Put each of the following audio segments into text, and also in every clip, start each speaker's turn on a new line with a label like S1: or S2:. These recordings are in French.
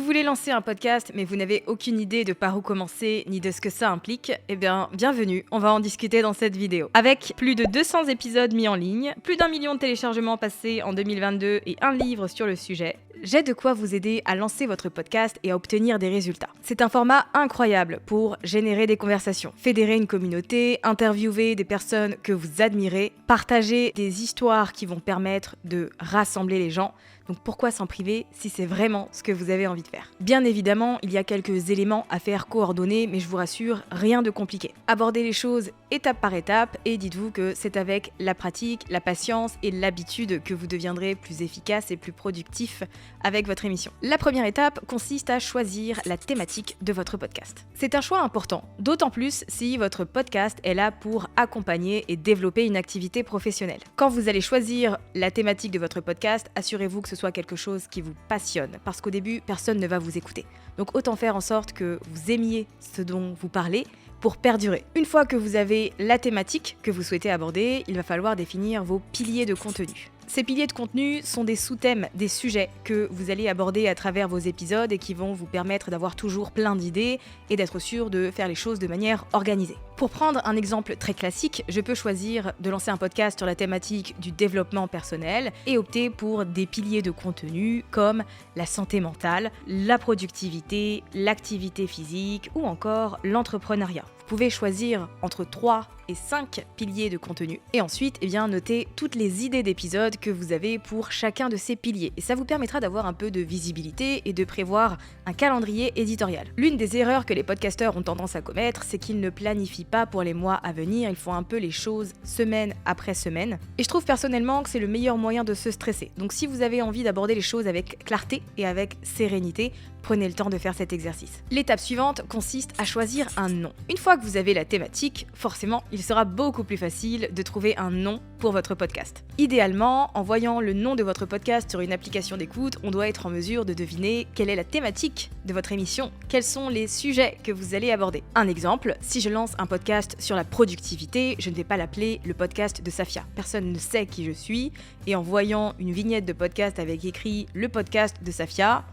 S1: voulez lancer un podcast mais vous n'avez aucune idée de par où commencer ni de ce que ça implique, eh bien bienvenue, on va en discuter dans cette vidéo. Avec plus de 200 épisodes mis en ligne, plus d'1 million de téléchargements passés en 2022 et un livre sur le sujet, j'ai de quoi vous aider à lancer votre podcast et à obtenir des résultats. C'est un format incroyable pour générer des conversations, fédérer une communauté, interviewer des personnes que vous admirez, partager des histoires qui vont permettre de rassembler les gens. Donc pourquoi s'en priver si c'est vraiment ce que vous avez envie de faire? Bien évidemment, il y a quelques éléments à faire coordonnés, mais je vous rassure, rien de compliqué. Abordez les choses étape par étape et dites-vous que c'est avec la pratique, la patience et l'habitude que vous deviendrez plus efficace et plus productif avec votre émission. La première étape consiste à choisir la thématique de votre podcast. C'est un choix important, d'autant plus si votre podcast est là pour accompagner et développer une activité professionnelle. Quand vous allez choisir la thématique de votre podcast, assurez-vous que ce soit quelque chose qui vous passionne, parce qu'au début, personne ne va vous écouter. Donc autant faire en sorte que vous aimiez ce dont vous parlez pour perdurer. Une fois que vous avez la thématique que vous souhaitez aborder, il va falloir définir vos piliers de contenu. Ces piliers de contenu sont des sous-thèmes, des sujets que vous allez aborder à travers vos épisodes et qui vont vous permettre d'avoir toujours plein d'idées et d'être sûr de faire les choses de manière organisée. Pour prendre un exemple très classique, je peux choisir de lancer un podcast sur la thématique du développement personnel et opter pour des piliers de contenu comme la santé mentale, la productivité, l'activité physique ou encore l'entrepreneuriat. Vous pouvez choisir entre 3 et 5 piliers de contenu et ensuite noter toutes les idées d'épisodes que vous avez pour chacun de ces piliers. Et ça vous permettra d'avoir un peu de visibilité et de prévoir un calendrier éditorial. L'une des erreurs que les podcasteurs ont tendance à commettre, c'est qu'ils ne planifient pas pour les mois à venir, ils font un peu les choses semaine après semaine. Et je trouve personnellement que c'est le meilleur moyen de se stresser. Donc si vous avez envie d'aborder les choses avec clarté et avec sérénité, prenez le temps de faire cet exercice. L'étape suivante consiste à choisir un nom. Une fois que vous avez la thématique, forcément, il sera beaucoup plus facile de trouver un nom pour votre podcast. Idéalement, en voyant le nom de votre podcast sur une application d'écoute, on doit être en mesure de deviner quelle est la thématique de votre émission, quels sont les sujets que vous allez aborder. Un exemple, si je lance un podcast sur la productivité, je ne vais pas l'appeler le podcast de Safia. Personne ne sait qui je suis, et en voyant une vignette de podcast avec écrit le podcast de Safia,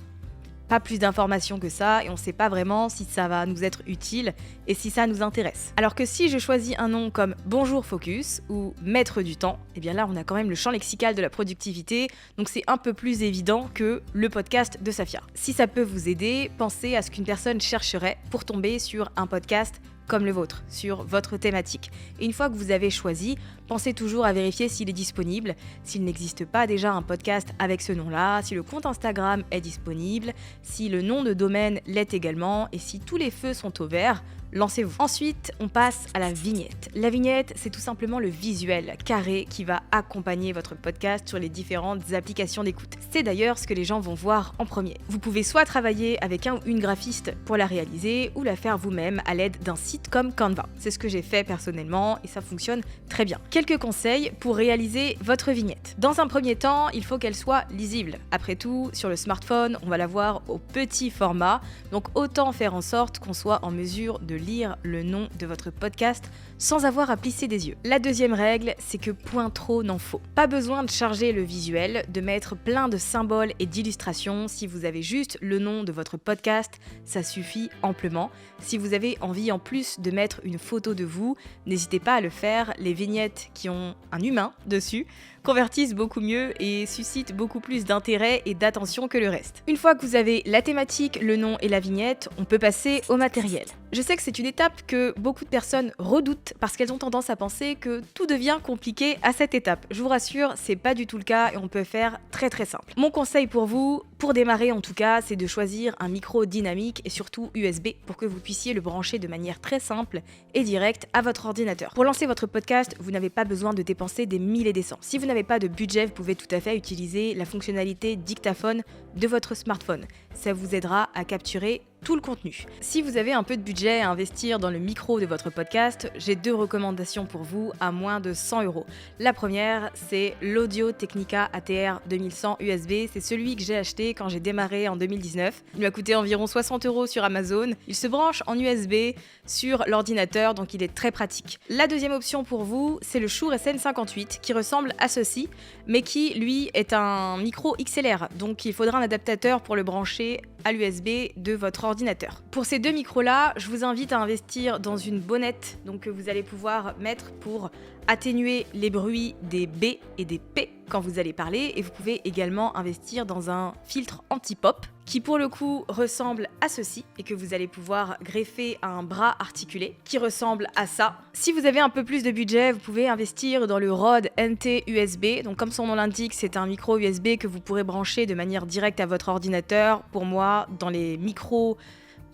S1: pas plus d'informations que ça et on ne sait pas vraiment si ça va nous être utile et si ça nous intéresse. Alors que si je choisis un nom comme Bonjour Focus ou Maître du temps, eh bien là on a quand même le champ lexical de la productivité, donc c'est un peu plus évident que le podcast de Safia. Si ça peut vous aider, pensez à ce qu'une personne chercherait pour tomber sur un podcast comme le vôtre, sur votre thématique. Et une fois que vous avez choisi, pensez toujours à vérifier s'il est disponible, s'il n'existe pas déjà un podcast avec ce nom-là, si le compte Instagram est disponible, si le nom de domaine l'est également, et si tous les feux sont au vert, lancez-vous. Ensuite, on passe à la vignette. La vignette, c'est tout simplement le visuel carré qui va accompagner votre podcast sur les différentes applications d'écoute. C'est d'ailleurs ce que les gens vont voir en premier. Vous pouvez soit travailler avec un ou une graphiste pour la réaliser ou la faire vous-même à l'aide d'un site comme Canva. C'est ce que j'ai fait personnellement et ça fonctionne très bien. Quelques conseils pour réaliser votre vignette. Dans un premier temps, il faut qu'elle soit lisible. Après tout, sur le smartphone, on va la voir au petit format, donc autant faire en sorte qu'on soit en mesure de lire le nom de votre podcast sans avoir à plisser des yeux. La deuxième règle, c'est que point trop n'en faut. Pas besoin de charger le visuel, de mettre plein de symboles et d'illustrations. Si vous avez juste le nom de votre podcast, ça suffit amplement. Si vous avez envie en plus de mettre une photo de vous, n'hésitez pas à le faire. Les vignettes qui ont un humain dessus convertissent beaucoup mieux et suscitent beaucoup plus d'intérêt et d'attention que le reste. Une fois que vous avez la thématique, le nom et la vignette, on peut passer au matériel. Je sais que c'est une étape que beaucoup de personnes redoutent parce qu'elles ont tendance à penser que tout devient compliqué à cette étape. Je vous rassure, c'est pas du tout le cas et on peut faire très simple. Mon conseil pour vous, pour démarrer en tout cas, c'est de choisir un micro dynamique et surtout USB pour que vous puissiez le brancher de manière très simple et directe à votre ordinateur. Pour lancer votre podcast, vous n'avez pas besoin de dépenser des mille et des cents. Si vous n'avez pas de budget, vous pouvez tout à fait utiliser la fonctionnalité dictaphone de votre smartphone. Ça vous aidera à capturer tout le contenu. Si vous avez un peu de budget à investir dans le micro de votre podcast, j'ai 2 recommandations pour vous à moins de 100 €. La première, c'est l'Audio-Technica ATR 2100 USB. C'est celui que j'ai acheté quand j'ai démarré en 2019. Il m'a coûté environ 60 € sur Amazon. Il se branche en USB sur l'ordinateur, donc il est très pratique. La deuxième option pour vous, c'est le Shure SM58 qui ressemble à ceci, mais qui, lui, est un micro XLR. Donc il faudra un adaptateur pour le brancher à l'USB de votre ordinateur. Pour ces 2 micros-là, je vous invite à investir dans une bonnette que vous allez pouvoir mettre pour atténuer les bruits des B et des P quand vous allez parler, et vous pouvez également investir dans un filtre anti-pop qui pour le coup ressemble à ceci et que vous allez pouvoir greffer à un bras articulé qui ressemble à ça. Si vous avez un peu plus de budget, vous pouvez investir dans le Rode NT USB. Donc comme son nom l'indique, c'est un micro USB que vous pourrez brancher de manière directe à votre ordinateur. Pour moi, dans les micros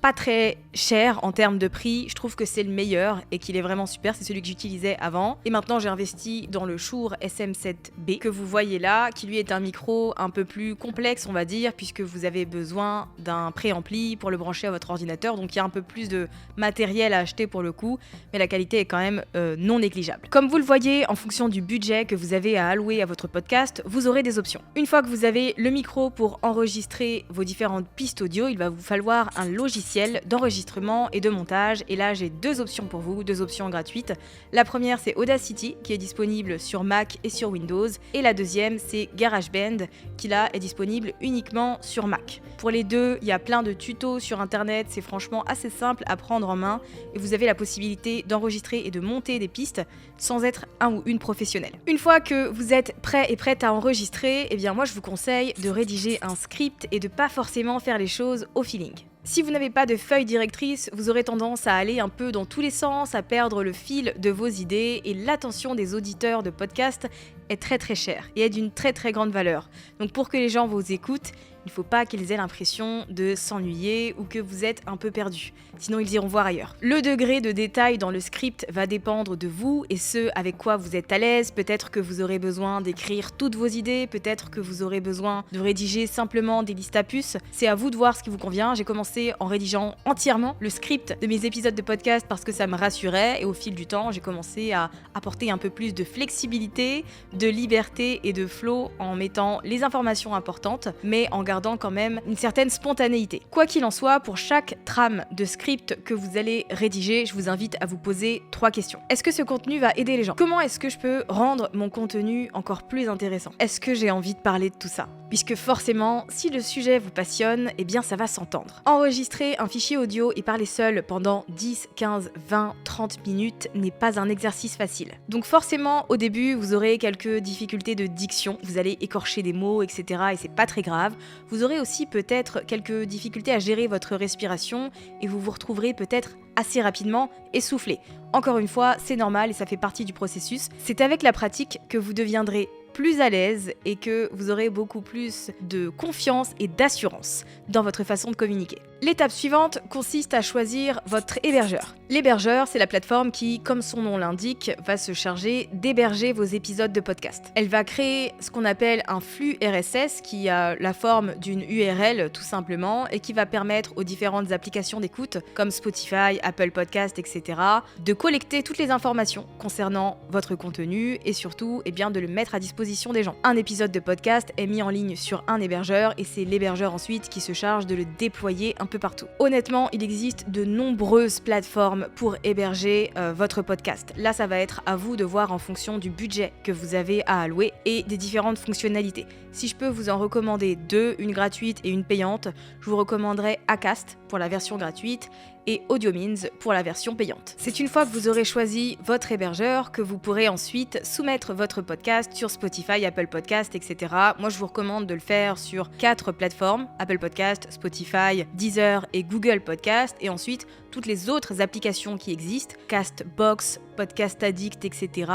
S1: pas très cher en termes de prix, je trouve que c'est le meilleur et qu'il est vraiment super, c'est celui que j'utilisais avant. Et maintenant j'ai investi dans le Shure SM7B que vous voyez là, qui lui est un micro un peu plus complexe on va dire, puisque vous avez besoin d'un préampli pour le brancher à votre ordinateur, donc il y a un peu plus de matériel à acheter pour le coup, mais la qualité est quand même non négligeable. Comme vous le voyez, en fonction du budget que vous avez à allouer à votre podcast, vous aurez des options. Une fois que vous avez le micro pour enregistrer vos différentes pistes audio, il va vous falloir un logiciel d'enregistrement et de montage, et là j'ai 2 options pour vous, 2 options gratuites. La première c'est Audacity qui est disponible sur Mac et sur Windows, et la deuxième c'est GarageBand qui là est disponible uniquement sur Mac. Pour les deux, il y a plein de tutos sur internet, c'est franchement assez simple à prendre en main et vous avez la possibilité d'enregistrer et de monter des pistes sans être un ou une professionnelle. Une fois que vous êtes prêt et prête à enregistrer, moi je vous conseille de rédiger un script et de pas forcément faire les choses au feeling. Si vous n'avez pas de feuille directrice, vous aurez tendance à aller un peu dans tous les sens, à perdre le fil de vos idées, et l'attention des auditeurs de podcast est très très chère et est d'une très très grande valeur. Donc pour que les gens vous écoutent, il ne faut pas qu'ils aient l'impression de s'ennuyer ou que vous êtes un peu perdu. Sinon, ils iront voir ailleurs. Le degré de détail dans le script va dépendre de vous et ce avec quoi vous êtes à l'aise. Peut-être que vous aurez besoin d'écrire toutes vos idées, peut-être que vous aurez besoin de rédiger simplement des listes à puces. C'est à vous de voir ce qui vous convient. J'ai commencé en rédigeant entièrement le script de mes épisodes de podcast parce que ça me rassurait, et au fil du temps, j'ai commencé à apporter un peu plus de flexibilité, de liberté et de flow en mettant les informations importantes, mais en gardant quand même une certaine spontanéité. Quoi qu'il en soit, pour chaque trame de script que vous allez rédiger, je vous invite à vous poser 3 questions. Est-ce que ce contenu va aider les gens ? Comment est-ce que je peux rendre mon contenu encore plus intéressant ? Est-ce que j'ai envie de parler de tout ça ? Puisque forcément, si le sujet vous passionne, ça va s'entendre. Enregistrer un fichier audio et parler seul pendant 10, 15, 20, 30 minutes n'est pas un exercice facile. Donc forcément, au début, vous aurez quelques difficultés de diction, vous allez écorcher des mots, etc. et c'est pas très grave. Vous aurez aussi peut-être quelques difficultés à gérer votre respiration et vous vous retrouverez peut-être assez rapidement essoufflé. Encore une fois, c'est normal et ça fait partie du processus. C'est avec la pratique que vous deviendrez plus à l'aise et que vous aurez beaucoup plus de confiance et d'assurance dans votre façon de communiquer. L'étape suivante consiste à choisir votre hébergeur. L'hébergeur, c'est la plateforme qui, comme son nom l'indique, va se charger d'héberger vos épisodes de podcast. Elle va créer ce qu'on appelle un flux RSS qui a la forme d'une URL tout simplement et qui va permettre aux différentes applications d'écoute comme Spotify, Apple Podcast, etc. de collecter toutes les informations concernant votre contenu et surtout de le mettre à disposition des gens. Un épisode de podcast est mis en ligne sur un hébergeur et c'est l'hébergeur ensuite qui se charge de le déployer un peu partout. Honnêtement, il existe de nombreuses plateformes pour héberger votre podcast. Là, ça va être à vous de voir en fonction du budget que vous avez à allouer et des différentes fonctionnalités. Si je peux vous en recommander 2, une gratuite et une payante, je vous recommanderais Acast pour la version gratuite et Audiomins pour la version payante. C'est une fois que vous aurez choisi votre hébergeur que vous pourrez ensuite soumettre votre podcast sur Spotify, Apple Podcast, etc. Moi, je vous recommande de le faire sur 4 plateformes, Apple Podcast, Spotify, Deezer et Google Podcast, et ensuite toutes les autres applications qui existent, Castbox, Podcast Addict, etc.,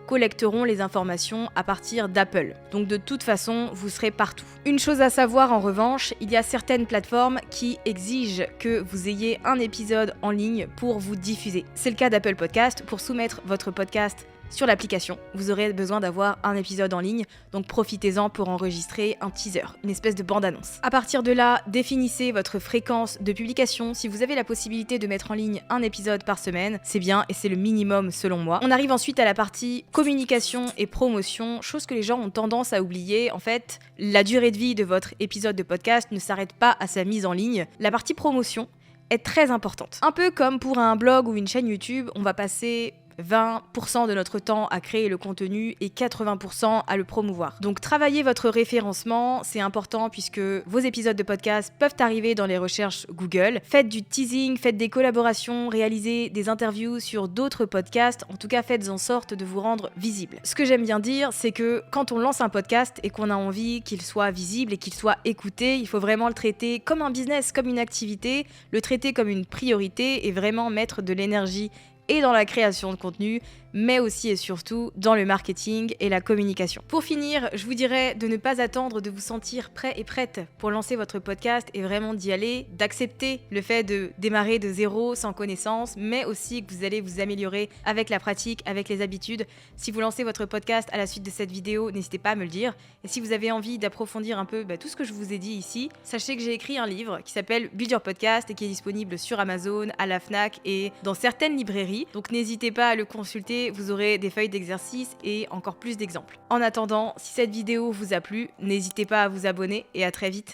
S1: collecteront les informations à partir d'Apple. Donc de toute façon, vous serez partout. Une chose à savoir en revanche, il y a certaines plateformes qui exigent que vous ayez un épisode en ligne pour vous diffuser. C'est le cas d'Apple Podcast. Pour soumettre votre podcast sur l'application, vous aurez besoin d'avoir un épisode en ligne, donc profitez-en pour enregistrer un teaser, une espèce de bande-annonce. À partir de là, définissez votre fréquence de publication. Si vous avez la possibilité de mettre en ligne un épisode par semaine, c'est bien et c'est le minimum selon moi. On arrive ensuite à la partie communication et promotion, chose que les gens ont tendance à oublier. En fait, la durée de vie de votre épisode de podcast ne s'arrête pas à sa mise en ligne. La partie promotion est très importante. Un peu comme pour un blog ou une chaîne YouTube, on va passer 20% de notre temps à créer le contenu et 80% à le promouvoir. Donc travaillez votre référencement, c'est important puisque vos épisodes de podcast peuvent arriver dans les recherches Google. Faites du teasing, faites des collaborations, réalisez des interviews sur d'autres podcasts, en tout cas faites en sorte de vous rendre visible. Ce que j'aime bien dire, c'est que quand on lance un podcast et qu'on a envie qu'il soit visible et qu'il soit écouté, il faut vraiment le traiter comme un business, comme une activité, le traiter comme une priorité et vraiment mettre de l'énergie et dans la création de contenu, mais aussi et surtout dans le marketing et la communication. Pour finir, je vous dirais de ne pas attendre de vous sentir prêt et prête pour lancer votre podcast et vraiment d'y aller, d'accepter le fait de démarrer de zéro, sans connaissance, mais aussi que vous allez vous améliorer avec la pratique, avec les habitudes. Si vous lancez votre podcast à la suite de cette vidéo, n'hésitez pas à me le dire. Et si vous avez envie d'approfondir un peu tout ce que je vous ai dit ici, sachez que j'ai écrit un livre qui s'appelle Build Your Podcast et qui est disponible sur Amazon, à la Fnac et dans certaines librairies. Donc n'hésitez pas à le consulter, vous aurez des feuilles d'exercice et encore plus d'exemples. En attendant, si cette vidéo vous a plu, n'hésitez pas à vous abonner et à très vite.